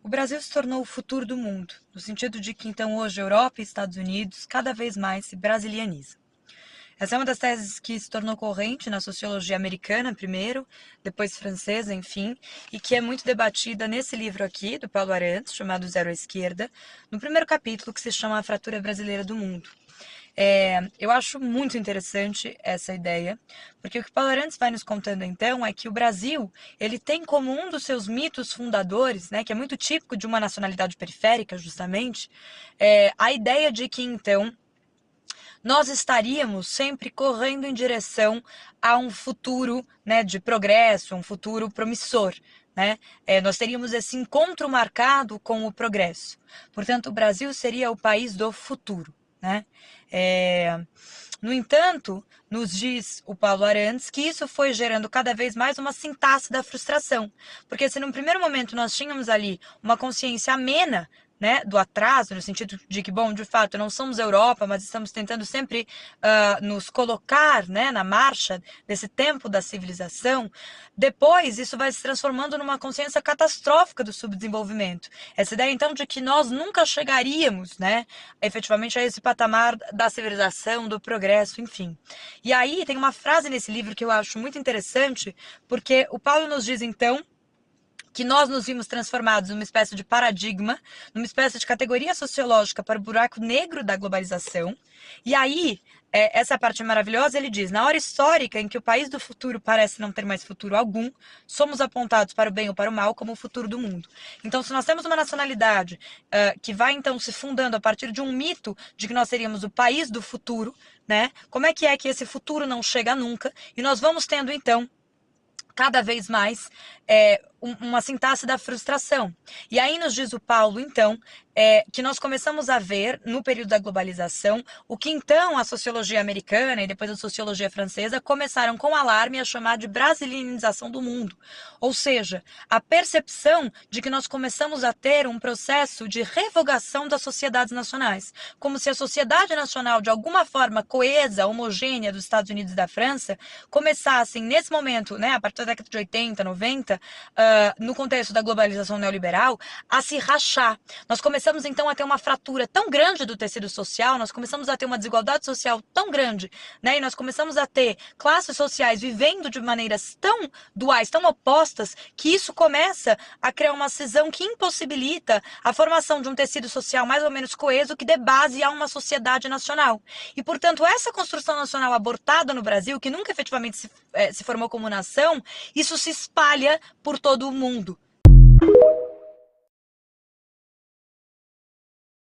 O Brasil se tornou o futuro do mundo, no sentido de que então hoje a Europa e Estados Unidos cada vez mais se brasilianizam. Essa é uma das teses que se tornou corrente na sociologia americana primeiro, depois francesa, enfim, e que é muito debatida nesse livro aqui, do Paulo Arantes, chamado Zero à Esquerda, no primeiro capítulo, que se chama A Fratura Brasileira do Mundo. Eu acho muito interessante essa ideia, porque o que Paulo Arantes vai nos contando então é que o Brasil, ele tem como um dos seus mitos fundadores, né, que é muito típico de uma nacionalidade periférica justamente, a ideia de que então nós estaríamos sempre correndo em direção a um futuro, né, de progresso, um futuro promissor. Né? Nós teríamos esse encontro marcado com o progresso. Portanto, o Brasil seria o país do futuro. Né? No entanto, nos diz o Paulo Arantes que isso foi gerando cada vez mais uma sintaxe da frustração. Porque se num primeiro momento nós tínhamos ali uma consciência amena, né, do atraso, no sentido de que, bom, de fato, não somos Europa, mas estamos tentando sempre nos colocar, né, na marcha desse tempo da civilização, depois isso vai se transformando numa consciência catastrófica do subdesenvolvimento. Essa ideia, então, de que nós nunca chegaríamos, né, efetivamente a esse patamar da civilização, do progresso, enfim. E aí tem uma frase nesse livro que eu acho muito interessante, porque o Paulo nos diz, então, que nós nos vimos transformados numa espécie de paradigma, numa espécie de categoria sociológica para o buraco negro da globalização. E aí, essa parte maravilhosa, ele diz, na hora histórica em que o país do futuro parece não ter mais futuro algum, somos apontados para o bem ou para o mal como o futuro do mundo. Então, se nós temos uma nacionalidade que vai então se fundando a partir de um mito de que nós seríamos o país do futuro, né? Como é que esse futuro não chega nunca? E nós vamos tendo então cada vez mais uma sintaxe da frustração. E aí nos diz o Paulo, então, que nós começamos a ver, no período da globalização, o que então a sociologia americana e depois a sociologia francesa começaram com alarme a chamar de brasilianização do mundo. Ou seja, a percepção de que nós começamos a ter um processo de revogação das sociedades nacionais. Como se a sociedade nacional, de alguma forma coesa, homogênea dos Estados Unidos e da França, começassem nesse momento, né, a partir da década de 80, 90, no contexto da globalização neoliberal, a se rachar. Nós começamos então a ter uma fratura tão grande do tecido social, nós começamos a ter uma desigualdade social tão grande, né? E nós começamos a ter classes sociais vivendo de maneiras tão duais, tão opostas, que isso começa a criar uma cisão que impossibilita a formação de um tecido social mais ou menos coeso que dê base a uma sociedade nacional. E, portanto, essa construção nacional abortada no Brasil, que nunca efetivamente se formou como nação, isso se espalha por todo o mundo,